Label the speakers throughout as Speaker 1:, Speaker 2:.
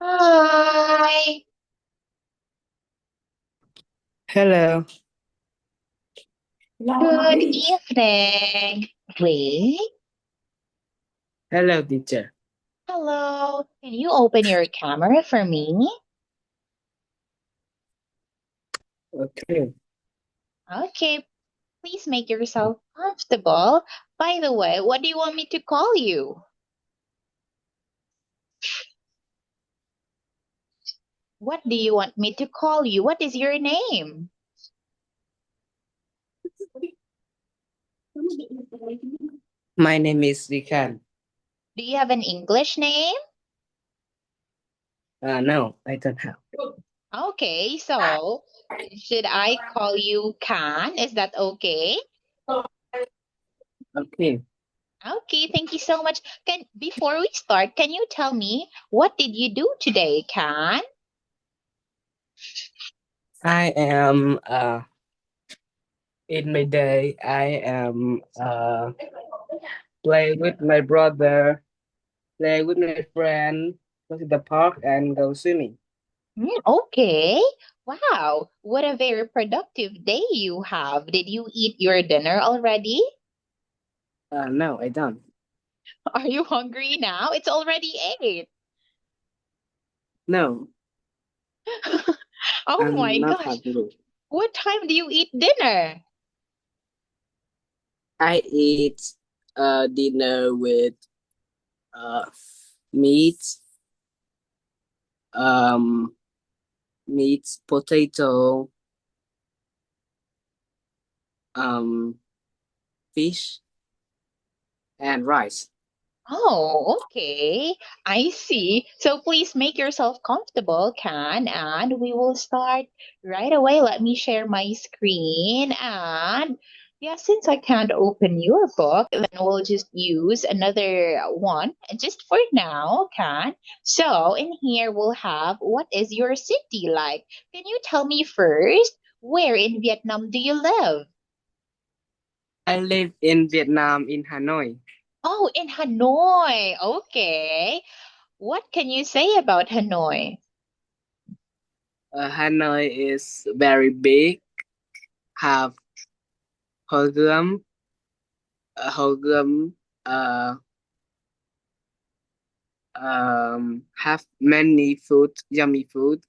Speaker 1: Hi.
Speaker 2: Hello.
Speaker 1: Good evening. Wait.
Speaker 2: Hello, teacher.
Speaker 1: Hello. Can you open your camera for me?
Speaker 2: Okay.
Speaker 1: Okay. Please make yourself comfortable. By the way, what do you want me to call you? What do you want me to call you? What is your name?
Speaker 2: My name is Rikan.
Speaker 1: Do you have an English name?
Speaker 2: No, I don't have.
Speaker 1: Okay, so should I call you Khan? Is that okay?
Speaker 2: Okay.
Speaker 1: Okay, thank you so much. Can before we start, can you tell me what did you do today, Khan?
Speaker 2: I am in my day I am play with my brother, play with my friend, go to the park and go swimming.
Speaker 1: Okay. Wow, what a very productive day you have. Did you eat your dinner already?
Speaker 2: No, I don't.
Speaker 1: Are you hungry now? It's already 8.
Speaker 2: No,
Speaker 1: Oh my
Speaker 2: I'm not
Speaker 1: gosh.
Speaker 2: hungry.
Speaker 1: What time do you eat dinner?
Speaker 2: I eat dinner with uh meat, um potato, um fish and rice.
Speaker 1: Oh, okay. I see. So please make yourself comfortable, Can, and we will start right away. Let me share my screen. And yeah, since I can't open your book, then we'll just use another one just for now, Can. So in here we'll have what is your city like? Can you tell me first, where in Vietnam do you live?
Speaker 2: I live in Vietnam in Hanoi.
Speaker 1: Oh, in Hanoi. Okay. What can you say about Hanoi?
Speaker 2: Hanoi is very big, have Hogum, Hogum, uh, have many food, yummy food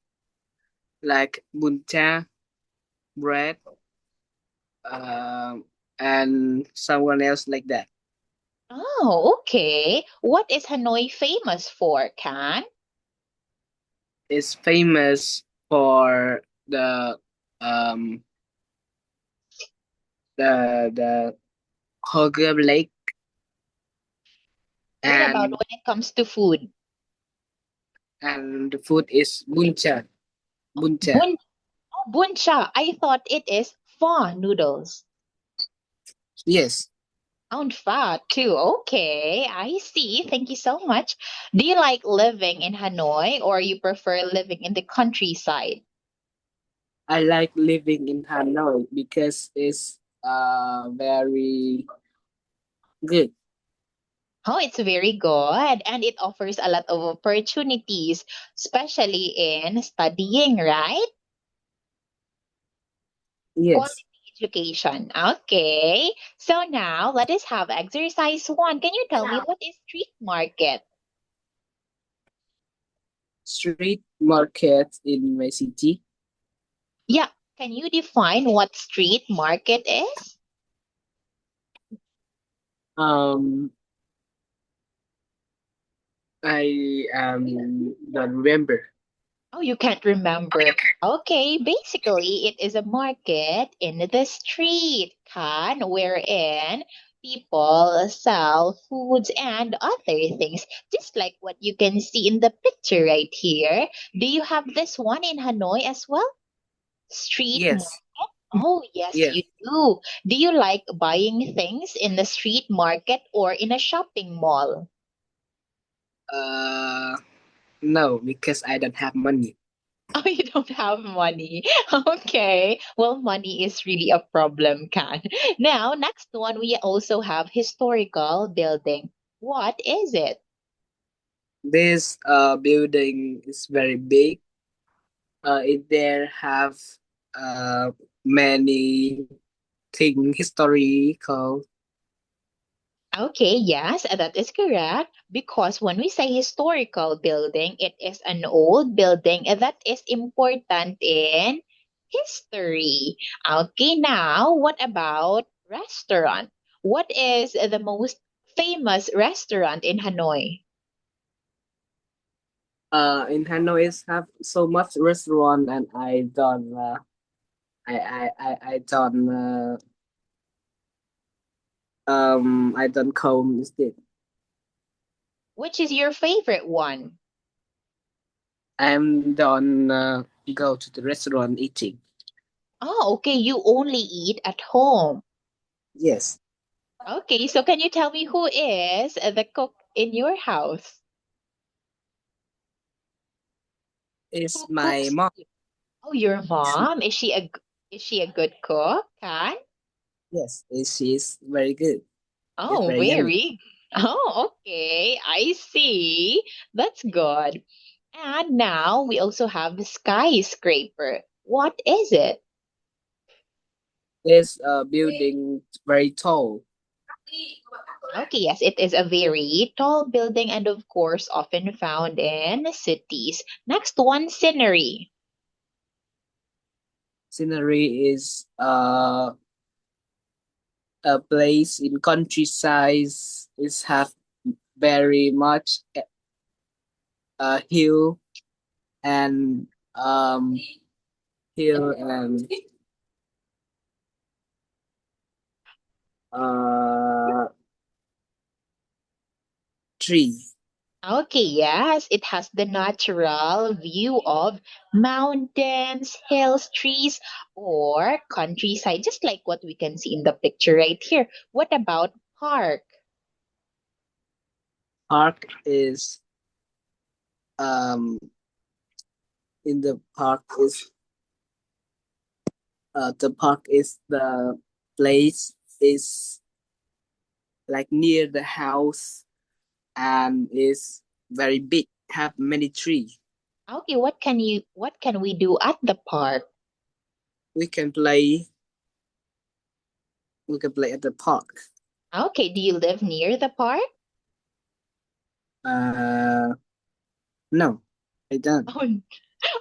Speaker 2: like bún chả, bread, um, and someone else like that.
Speaker 1: Oh, okay. What is Hanoi famous for, Can?
Speaker 2: It's famous for um the Hogum Lake
Speaker 1: What about
Speaker 2: and
Speaker 1: when it comes to food?
Speaker 2: the food is bún chả.
Speaker 1: Bun oh, bun cha. I thought it is pho noodles.
Speaker 2: Yes,
Speaker 1: Sound fat too. Okay, I see. Thank you so much. Do you like living in Hanoi or you prefer living in the countryside?
Speaker 2: I like living in Hanoi because it's very good.
Speaker 1: Oh, it's very good and it offers a lot of opportunities, especially in studying, right?
Speaker 2: Yes.
Speaker 1: Quality education. Okay. So now let us have exercise 1. Can you tell me what is street market?
Speaker 2: Street market in my city.
Speaker 1: Yeah. Can you define what street market is?
Speaker 2: Um, I don't remember.
Speaker 1: Oh, you can't remember. Okay, basically, it is a market in the street, can wherein people sell foods and other things, just like what you can see in the picture right here. Do you have this one in Hanoi as well? Street
Speaker 2: Yes.
Speaker 1: market? Oh, yes,
Speaker 2: Yes.
Speaker 1: you do. Do you like buying things in the street market or in a shopping mall?
Speaker 2: Uh, no, because I don't have money.
Speaker 1: Oh, you don't have money. Okay. Well, money is really a problem, Kan. Now, next one, we also have historical building. What is it?
Speaker 2: This building is very big. It there have uh many thing historical.
Speaker 1: Okay, yes, that is correct. Because when we say historical building, it is an old building that is important in history. Okay, now what about restaurant? What is the most famous restaurant in Hanoi?
Speaker 2: In Hanoi is have so much restaurant and I don't I don't come instead.
Speaker 1: Which is your favorite one?
Speaker 2: I'm don't go to the restaurant eating.
Speaker 1: Oh, okay, you only eat at home.
Speaker 2: Yes,
Speaker 1: Okay, so can you tell me who is the cook in your house?
Speaker 2: it's
Speaker 1: Who
Speaker 2: my
Speaker 1: cooks?
Speaker 2: mom.
Speaker 1: Oh, your
Speaker 2: She,
Speaker 1: mom? Is she a good cook, Kan?
Speaker 2: yes, she's very good. It's
Speaker 1: Oh,
Speaker 2: very yummy.
Speaker 1: very. Oh, okay. I see. That's good. And now we also have the skyscraper. What is it?
Speaker 2: This building very tall.
Speaker 1: Okay, yes, it is a very tall building and of course often found in cities. Next one, scenery.
Speaker 2: Scenery is a place in countryside. Is have very much hill and um hill and uh tree.
Speaker 1: Okay, yes, it has the natural view of mountains, hills, trees, or countryside, just like what we can see in the picture right here. What about park?
Speaker 2: Park is um in the park is the park is the place is like near the house and is very big, have many trees.
Speaker 1: Okay, what can we do at the park?
Speaker 2: We can play we can play at the park.
Speaker 1: Okay, do you live near the park?
Speaker 2: Uh no, I don't.
Speaker 1: Oh,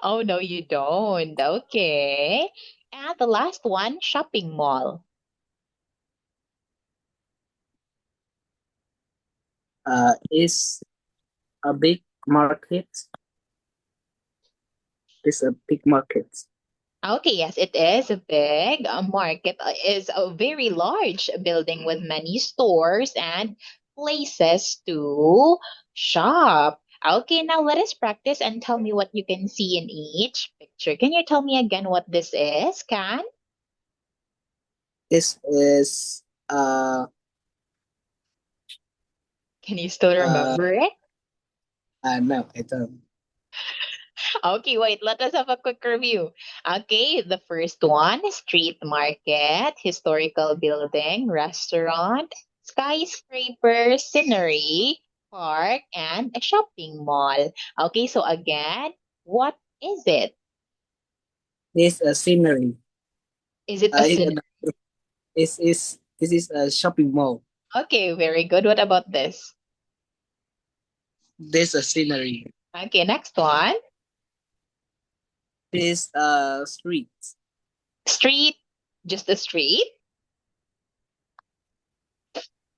Speaker 1: oh no, you don't. Okay. And the last one, shopping mall.
Speaker 2: Is a big market. Is a big market.
Speaker 1: Okay, yes, it is a big market. Is a very large building with many stores and places to shop. Okay, now let us practice and tell me what you can see in each picture. Can you tell me again what this is, Can?
Speaker 2: This is
Speaker 1: Can you still
Speaker 2: uh
Speaker 1: remember it?
Speaker 2: no, I don't.
Speaker 1: Okay, wait, let us have a quick review. Okay, the first one, street market, historical building, restaurant, skyscraper, scenery, park, and a shopping mall. Okay, so again, what is it?
Speaker 2: This a scenery.
Speaker 1: Is it a
Speaker 2: It,
Speaker 1: scenery?
Speaker 2: is this is a shopping mall.
Speaker 1: Okay, very good. What about this?
Speaker 2: This a scenery.
Speaker 1: Okay, next one,
Speaker 2: This street.
Speaker 1: street, just a street,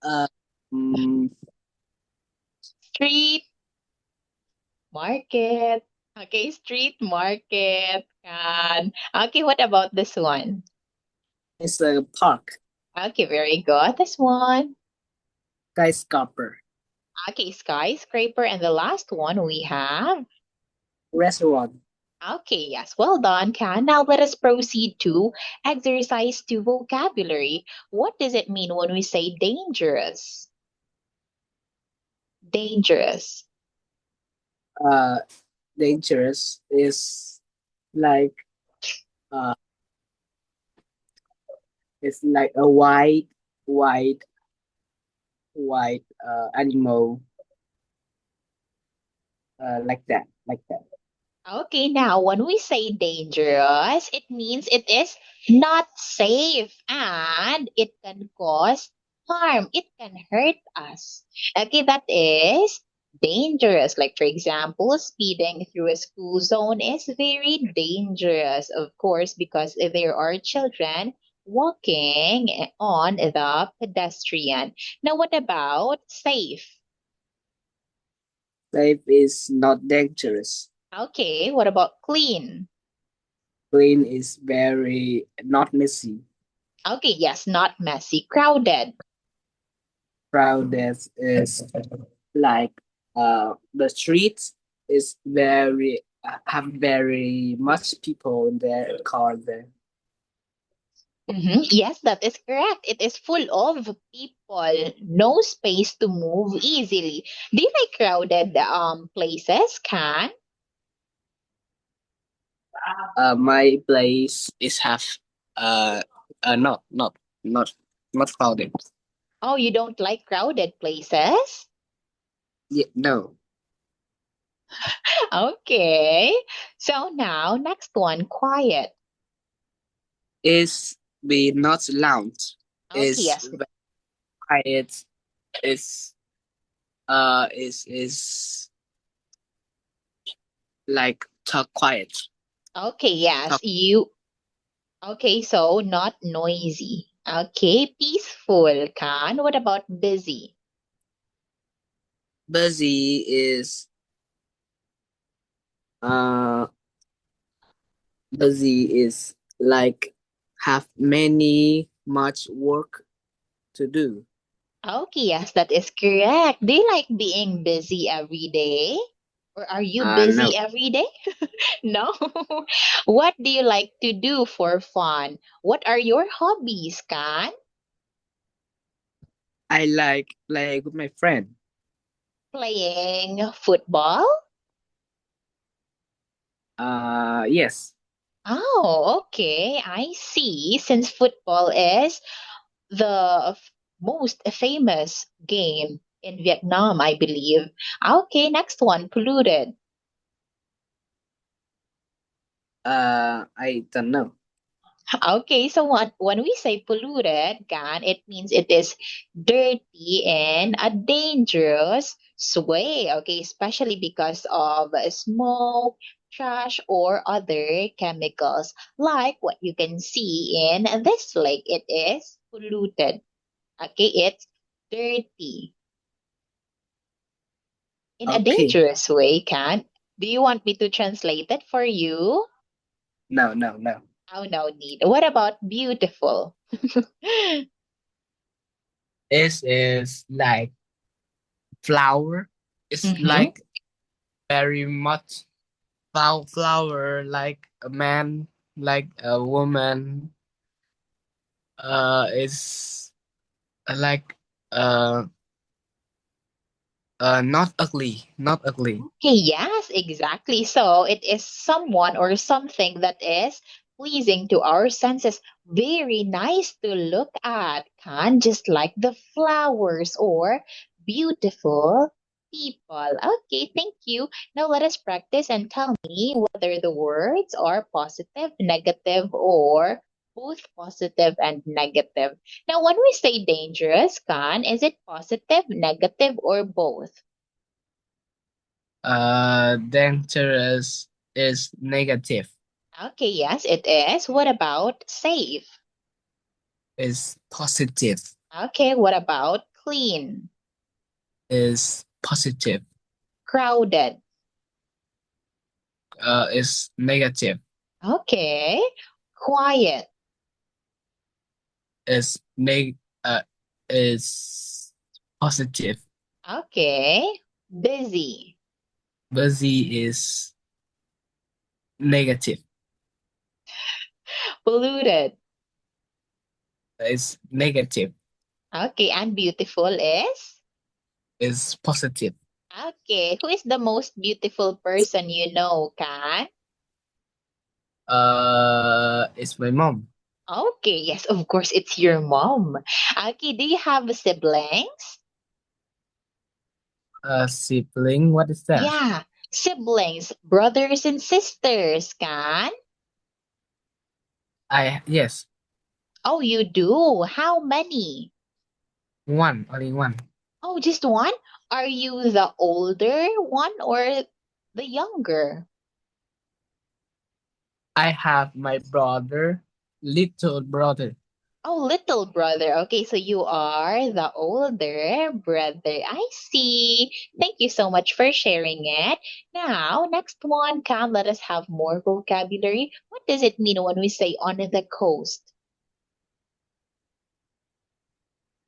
Speaker 2: Uh, mm,
Speaker 1: street, market. Okay, street, market, and okay, what about this one?
Speaker 2: it's a park.
Speaker 1: Okay, very good. This one.
Speaker 2: Skyscraper.
Speaker 1: Okay, skyscraper. And the last one we have.
Speaker 2: Restaurant.
Speaker 1: Okay, yes, well done, Can. Now let us proceed to exercise to vocabulary. What does it mean when we say dangerous? Dangerous.
Speaker 2: Uh, dangerous is like uh, it's like a white animal. like that, like that.
Speaker 1: Okay, now when we say dangerous, it means it is not safe and it can cause harm. It can hurt us. Okay, that is dangerous. Like, for example, speeding through a school zone is very dangerous, of course, because there are children walking on the pedestrian. Now, what about safe?
Speaker 2: Safe is not dangerous.
Speaker 1: Okay, what about clean?
Speaker 2: Clean is very not messy.
Speaker 1: Okay, yes, not messy. Crowded.
Speaker 2: Crowded is like the streets is very have very much people in their car there.
Speaker 1: Yes, that is correct. It is full of people, no space to move easily. Do you like crowded places, Can?
Speaker 2: My place is have uh, not not not crowded.
Speaker 1: Oh, you don't like crowded places?
Speaker 2: Yeah, no,
Speaker 1: Okay. So now, next one, quiet.
Speaker 2: is be not loud.
Speaker 1: Okay,
Speaker 2: Is
Speaker 1: yes.
Speaker 2: very quiet. Is is like talk quiet.
Speaker 1: Okay, yes.
Speaker 2: Talk
Speaker 1: Okay, so not noisy. Okay, peaceful, Can. What about busy?
Speaker 2: busy uh is like have many much work to do.
Speaker 1: Okay, yes, that is correct. Do you like being busy every day? Or are you
Speaker 2: No,
Speaker 1: busy every day? No. What do you like to do for fun? What are your hobbies, Kan?
Speaker 2: I like play with my friend.
Speaker 1: Playing football?
Speaker 2: Yes.
Speaker 1: Oh, okay. I see. Since football is the most famous game in Vietnam, I believe. Okay, next one, polluted.
Speaker 2: I don't know.
Speaker 1: Okay, so when we say polluted, Gan, it means it is dirty in a dangerous way. Okay, especially because of smoke, trash, or other chemicals, like what you can see in this lake. It is polluted. Okay, it's dirty in a
Speaker 2: Okay.
Speaker 1: dangerous way, Can. Do you want me to translate it for you?
Speaker 2: No, no, no.
Speaker 1: Oh, no need. What about beautiful?
Speaker 2: This is like flower. It's
Speaker 1: Mm-hmm.
Speaker 2: like very much flower like a man, like a woman. Is like uh not ugly, not ugly.
Speaker 1: Okay, yes, exactly. So it is someone or something that is pleasing to our senses. Very nice to look at, can just like the flowers or beautiful people. Okay, thank you. Now let us practice and tell me whether the words are positive, negative, or both positive and negative. Now, when we say dangerous, can is it positive, negative, or both?
Speaker 2: Dangerous is negative.
Speaker 1: Okay, yes, it is. What about safe?
Speaker 2: Is positive.
Speaker 1: Okay, what about clean?
Speaker 2: Is positive.
Speaker 1: Crowded.
Speaker 2: Is negative.
Speaker 1: Okay, quiet.
Speaker 2: Is neg is positive.
Speaker 1: Okay, busy.
Speaker 2: Busy is negative.
Speaker 1: Polluted.
Speaker 2: Is negative.
Speaker 1: Okay, and beautiful is?
Speaker 2: Is positive.
Speaker 1: Okay, who is the most beautiful person you know, Kat?
Speaker 2: It's my mom.
Speaker 1: Okay, yes, of course, it's your mom. Okay, do you have siblings?
Speaker 2: Sibling. What is that?
Speaker 1: Yeah, Siblings, brothers and sisters, Can?
Speaker 2: Yes,
Speaker 1: Oh, you do. How many?
Speaker 2: one, only one.
Speaker 1: Oh, just one? Are you the older one or the younger?
Speaker 2: I have my brother, little brother.
Speaker 1: Oh, little brother. Okay, so you are the older brother. I see. Thank you so much for sharing it. Now, next one, Cam, let us have more vocabulary. What does it mean when we say on the coast?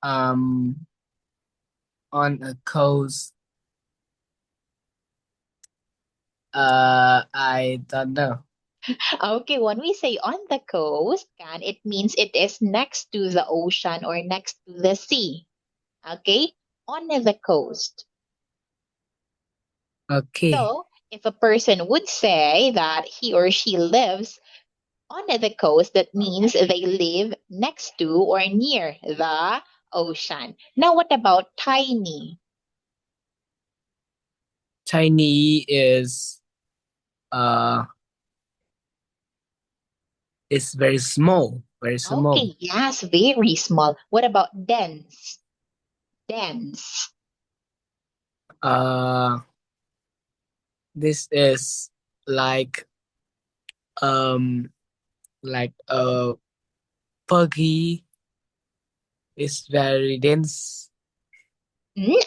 Speaker 2: Um, on a coast. I don't know.
Speaker 1: Okay, when we say on the coast, Can, it means it is next to the ocean or next to the sea. Okay, on the coast.
Speaker 2: Okay,
Speaker 1: So, if a person would say that he or she lives on the coast, that means they live next to or near the ocean. Now, what about tiny?
Speaker 2: tiny uh is very small, very small.
Speaker 1: Okay, yes, very small. What about dense? Dense.
Speaker 2: Uh, this is like um foggy. It's very dense.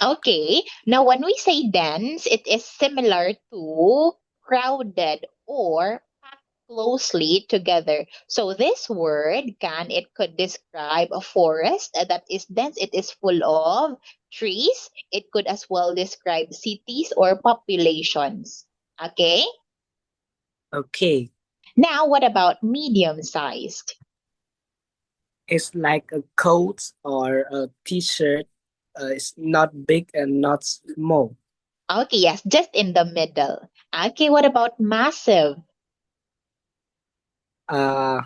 Speaker 1: Okay. Now, when we say dense, it is similar to crowded or packed closely together. So, this word can it could describe a forest that is dense. It is full of trees. It could as well describe cities or populations. Okay.
Speaker 2: Okay,
Speaker 1: Now, what about medium sized?
Speaker 2: it's like a coat or a t-shirt. It's not big and not small.
Speaker 1: Okay, yes, just in the middle. Okay, what about massive?
Speaker 2: Uh,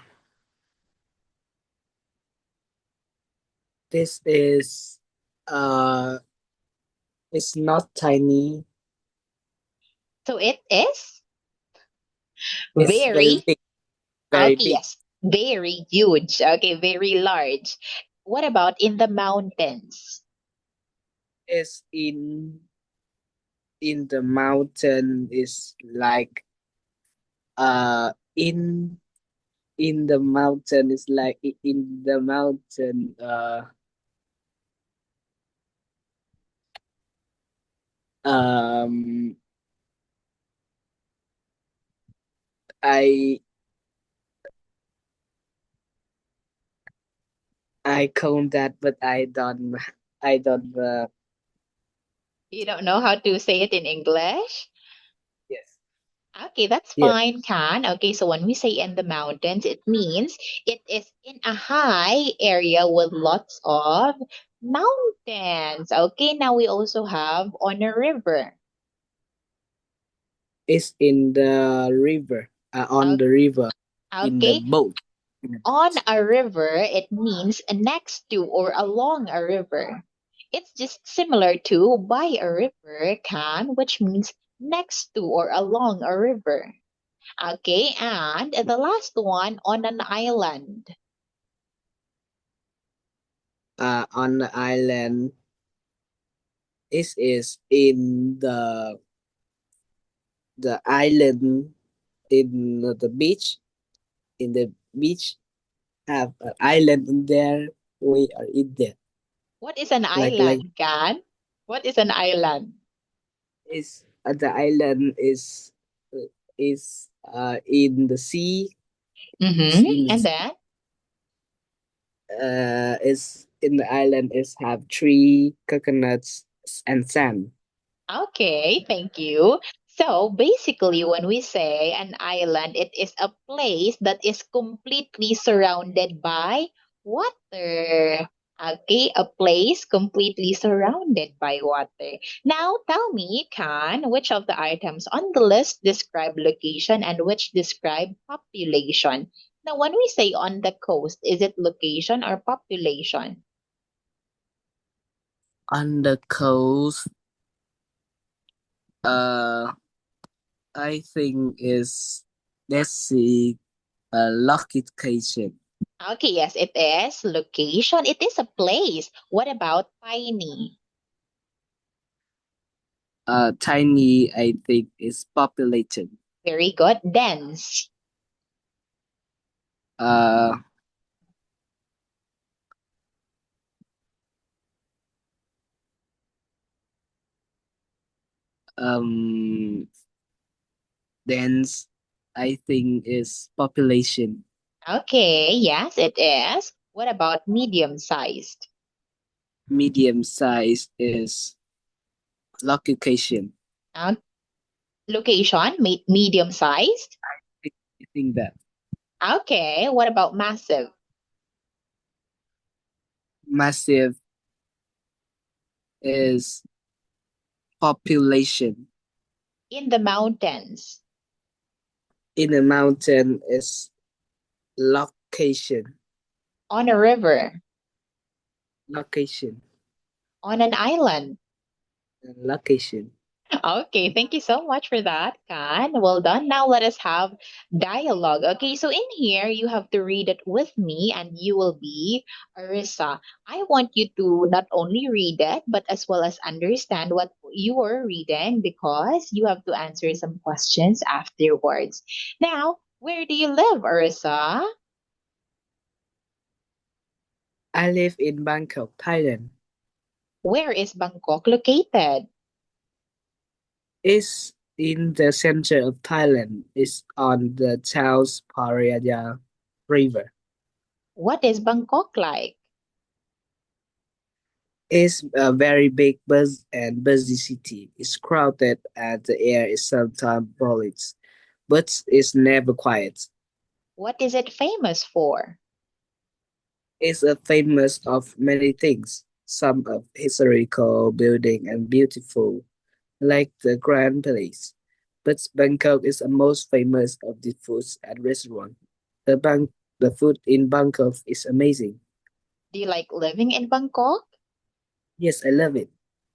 Speaker 2: this is uh, it's not tiny.
Speaker 1: So it is
Speaker 2: It's very
Speaker 1: very,
Speaker 2: big, very
Speaker 1: okay,
Speaker 2: big.
Speaker 1: yes, very huge. Okay, very large. What about in the mountains?
Speaker 2: It's in the mountain. Is like uh in in the mountain is like in the mountain. Um, I I count that, but I don't.
Speaker 1: You don't know how to say it in English?
Speaker 2: Yes.
Speaker 1: Okay, that's
Speaker 2: Yes.
Speaker 1: fine, Can. Okay, so when we say in the mountains, it means it is in a high area with lots of mountains. Okay, now we also have on a river.
Speaker 2: It's in the river. On the river, in the
Speaker 1: Okay,
Speaker 2: boat. In the
Speaker 1: on
Speaker 2: boat.
Speaker 1: a river, it means next to or along a river. It's just similar to by a river, can, which means next to or along a river. Okay, and the last one on an island.
Speaker 2: On the island. It is in the island in the beach. In the beach, have an island in there. We are in there.
Speaker 1: What is an
Speaker 2: Like
Speaker 1: island, Can? What is an island?
Speaker 2: is the island is in the sea. Is
Speaker 1: Mm-hmm.
Speaker 2: in
Speaker 1: And then?
Speaker 2: is in the island is have tree, coconuts, and sand.
Speaker 1: Okay, thank you. So basically, when we say an island, it is a place that is completely surrounded by water. Okay, a place completely surrounded by water. Now, tell me, Kan, which of the items on the list describe location and which describe population? Now, when we say on the coast, is it location or population?
Speaker 2: On the coast, uh, I think is let's see a location.
Speaker 1: Okay, yes, it is. Location, it is a place. What about tiny?
Speaker 2: Tiny I think is populated.
Speaker 1: Very good. Dense.
Speaker 2: Uh um dense I think is population.
Speaker 1: Okay, yes, it is. What about medium sized?
Speaker 2: Medium size is location.
Speaker 1: Uh, Location, medium sized.
Speaker 2: I think that
Speaker 1: Okay, what about massive?
Speaker 2: massive is population.
Speaker 1: In the mountains,
Speaker 2: In a mountain is location.
Speaker 1: on a river,
Speaker 2: Location
Speaker 1: on an island.
Speaker 2: and location.
Speaker 1: Okay, thank you so much for that, Kan. Well done. Now let us have dialogue. Okay, so in here, you have to read it with me, and you will be Arissa. I want you to not only read it, but as well as understand what you are reading because you have to answer some questions afterwards. Now, where do you live, Arissa?
Speaker 2: I live in Bangkok, Thailand.
Speaker 1: Where is Bangkok located?
Speaker 2: It's in the center of Thailand. It's on the Chao Phraya River.
Speaker 1: What is Bangkok like?
Speaker 2: It's a very big buzz and busy city. It's crowded and the air is sometimes polluted, but it's never quiet.
Speaker 1: What is it famous for?
Speaker 2: It's a famous of many things, some of historical building and beautiful, like the Grand Palace. But Bangkok is the most famous of the foods and restaurant. The food in Bangkok is amazing.
Speaker 1: Do you like living in Bangkok?
Speaker 2: Yes, I love it.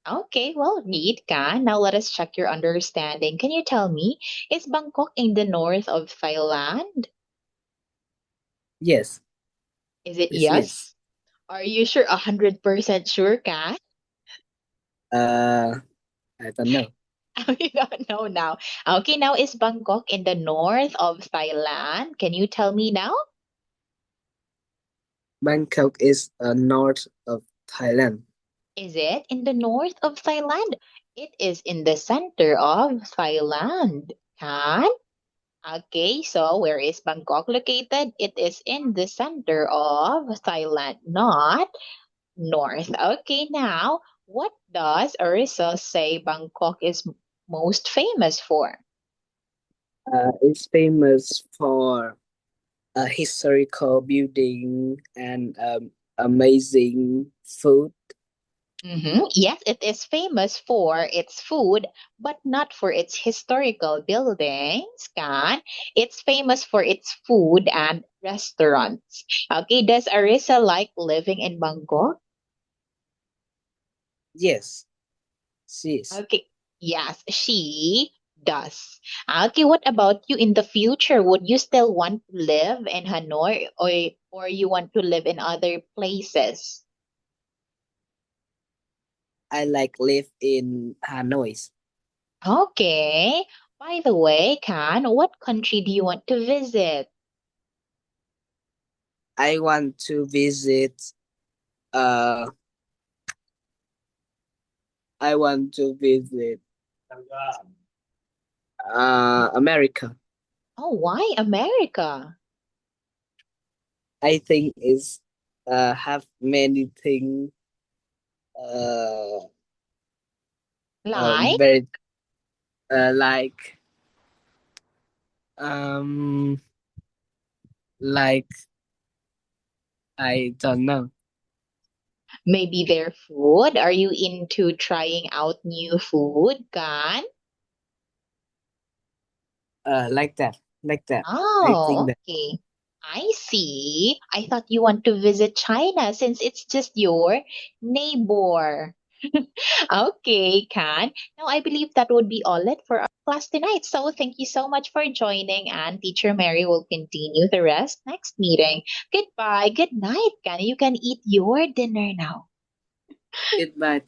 Speaker 1: Okay, well, neat, Ka. Now let us check your understanding. Can you tell me, is Bangkok in the north of Thailand?
Speaker 2: Yes,
Speaker 1: Is it
Speaker 2: it is.
Speaker 1: yes? Are you sure 100% sure, Ka?
Speaker 2: Uh, I don't know.
Speaker 1: You don't know now. Okay, now is Bangkok in the north of Thailand? Can you tell me now?
Speaker 2: Bangkok is north of Thailand.
Speaker 1: Is it in the north of Thailand? It is in the center of Thailand. Kan? Okay, so where is Bangkok located? It is in the center of Thailand, not north. Okay, now, what does Arisa say Bangkok is most famous for?
Speaker 2: It's famous for a historical building and amazing food.
Speaker 1: Yes, it is famous for its food, but not for its historical buildings, Kan. It's famous for its food and restaurants. Okay, does Arisa like living in Bangkok?
Speaker 2: Yes, sis.
Speaker 1: Okay. Yes, she does. Okay, what about you in the future? Would you still want to live in Hanoi or you want to live in other places?
Speaker 2: I like live in Hanoi.
Speaker 1: Okay. By the way, Kan, what country do you want to visit?
Speaker 2: I want to visit uh I want to visit America.
Speaker 1: Oh, why America?
Speaker 2: I think is have many things uh,
Speaker 1: Like,
Speaker 2: very like um like I don't know.
Speaker 1: maybe their food? Are you into trying out new food, Kan?
Speaker 2: Like that. Like that. I think
Speaker 1: Oh,
Speaker 2: that
Speaker 1: okay. I see. I thought you want to visit China since it's just your neighbor. Okay, Can. Now, I believe that would be all it for our class tonight. So, thank you so much for joining, and Teacher Mary will continue the rest next meeting. Goodbye. Good night, Can. You can eat your dinner now.
Speaker 2: Goodbye.